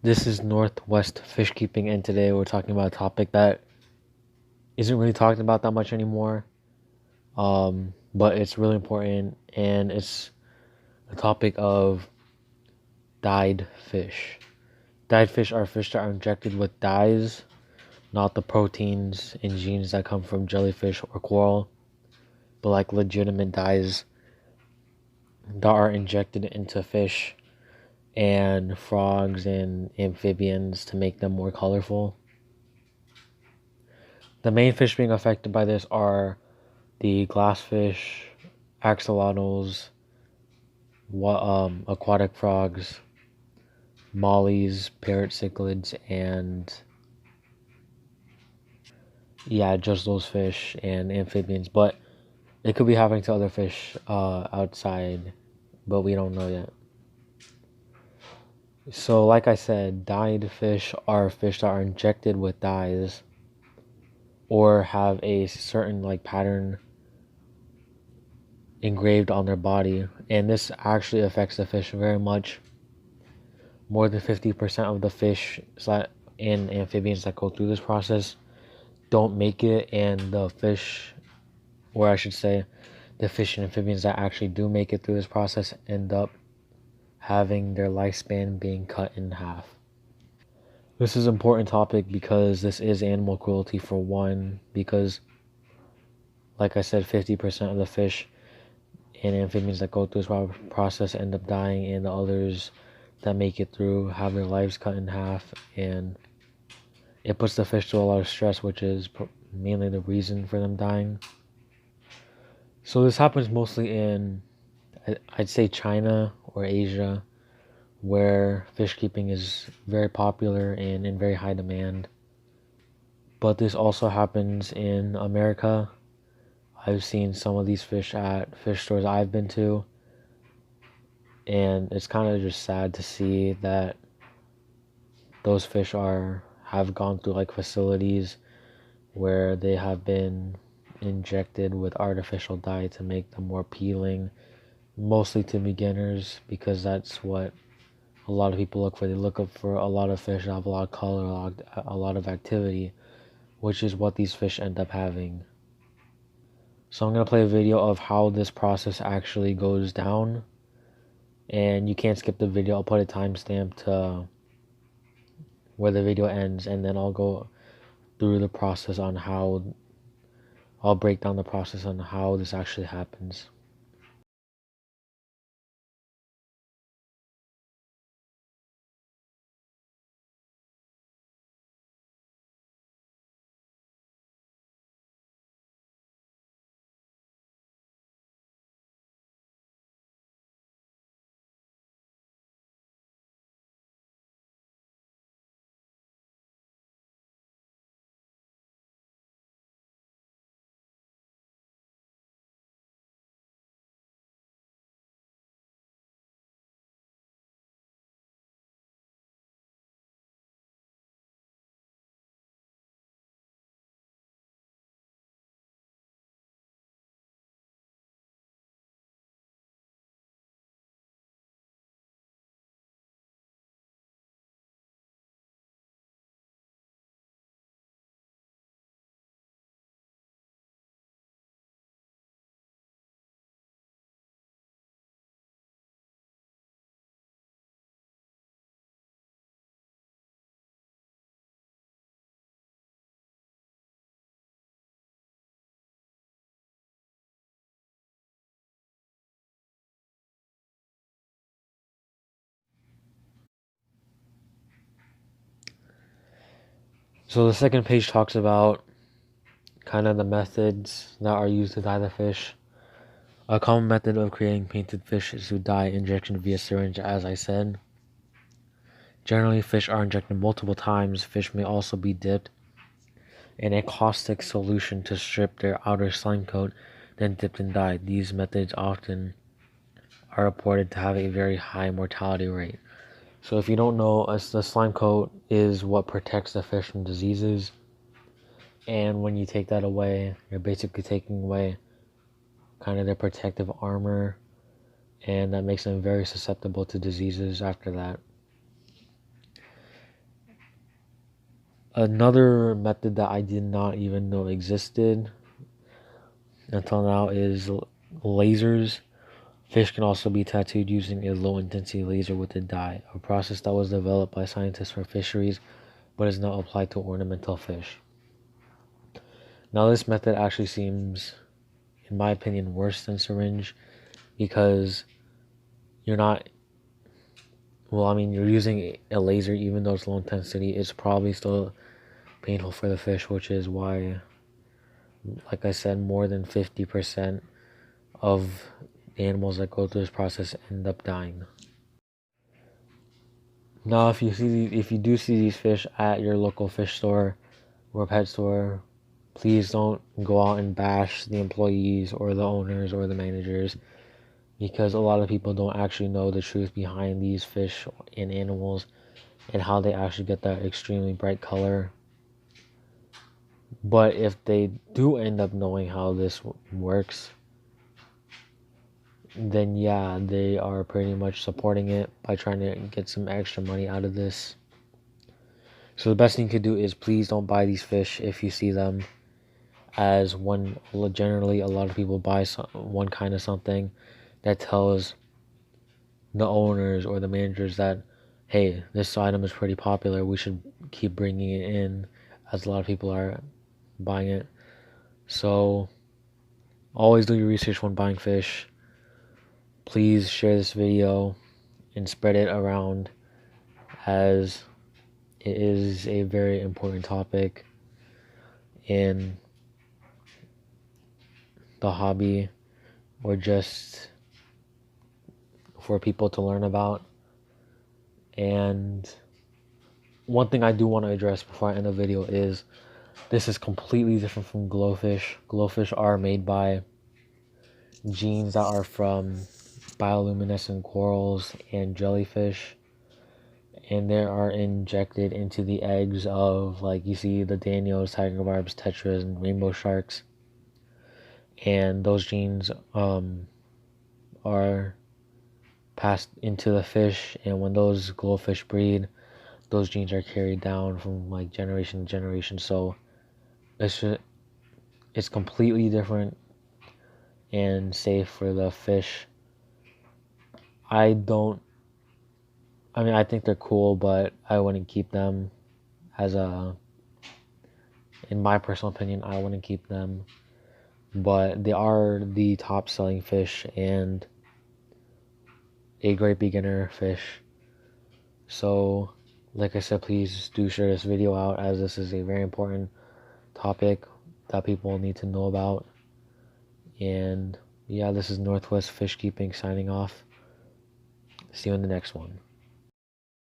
This is Northwest Fish Keeping, and today we're talking about a topic that isn't really talked about that much anymore, but it's really important, and it's the topic of dyed fish. Dyed fish are fish that are injected with dyes, not the proteins and genes that come from jellyfish or coral, but like legitimate dyes that are injected into fish and frogs and amphibians to make them more colorful. The main fish being affected by this are the glassfish, axolotls, aquatic frogs, mollies, parrot cichlids, and yeah, just those fish and amphibians. But it could be happening to other fish outside, but we don't know yet. So, like I said, dyed fish are fish that are injected with dyes or have a certain like pattern engraved on their body, and this actually affects the fish very much. More than 50% of the fish and amphibians that go through this process don't make it, and the fish, or I should say, the fish and amphibians that actually do make it through this process end up having their lifespan being cut in half. This is an important topic because this is animal cruelty for one, because like I said, 50% of the fish and amphibians that go through this process end up dying, and the others that make it through have their lives cut in half, and it puts the fish through a lot of stress, which is mainly the reason for them dying. So this happens mostly in, I'd say, China or Asia, where fish keeping is very popular and in very high demand. But this also happens in America. I've seen some of these fish at fish stores I've been to, and it's kind of just sad to see that those fish have gone through like facilities where they have been injected with artificial dye to make them more appealing, mostly to beginners, because that's what a lot of people look for. They look up for a lot of fish that have a lot of color, a lot of activity, which is what these fish end up having. So I'm going to play a video of how this process actually goes down, and you can't skip the video. I'll put a timestamp to where the video ends, and then I'll go through the process on how I'll break down the process on how this actually happens. So the second page talks about kind of the methods that are used to dye the fish. A common method of creating painted fish is to dye injection via syringe, as I said. Generally, fish are injected multiple times. Fish may also be dipped in a caustic solution to strip their outer slime coat, then dipped in dye. These methods often are reported to have a very high mortality rate. So if you don't know, the slime coat is what protects the fish from diseases. And when you take that away, you're basically taking away kind of their protective armor, and that makes them very susceptible to diseases after that. Another method that I did not even know existed until now is lasers. Fish can also be tattooed using a low-intensity laser with a dye, a process that was developed by scientists for fisheries but is now applied to ornamental fish. Now this method actually seems, in my opinion, worse than syringe because you're not, well, I mean, you're using a laser even though it's low intensity. It's probably still painful for the fish, which is why, like I said, more than 50% of the animals that go through this process end up dying. Now, if you do see these fish at your local fish store or pet store, please don't go out and bash the employees or the owners or the managers, because a lot of people don't actually know the truth behind these fish and animals and how they actually get that extremely bright color. But if they do end up knowing how this works, then yeah, they are pretty much supporting it by trying to get some extra money out of this. So the best thing you could do is please don't buy these fish if you see them, as one, generally a lot of people buy one kind of something that tells the owners or the managers that, hey, this item is pretty popular, we should keep bringing it in, as a lot of people are buying it. So always do your research when buying fish. Please share this video and spread it around, as it is a very important topic in the hobby, or just for people to learn about. And one thing I do want to address before I end the video is this is completely different from glowfish. Glowfish are made by genes that are from bioluminescent corals and jellyfish, and they are injected into the eggs of, like, you see the Danios, tiger barbs, tetras, and rainbow sharks. And those genes are passed into the fish, and when those glowfish breed, those genes are carried down from like generation to generation. So it's completely different and safe for the fish. I think they're cool, but I wouldn't keep them in my personal opinion, I wouldn't keep them. But they are the top selling fish and a great beginner fish. So, like I said, please do share this video out, as this is a very important topic that people need to know about. And yeah, this is Northwest Fish Keeping signing off. See you in the next one.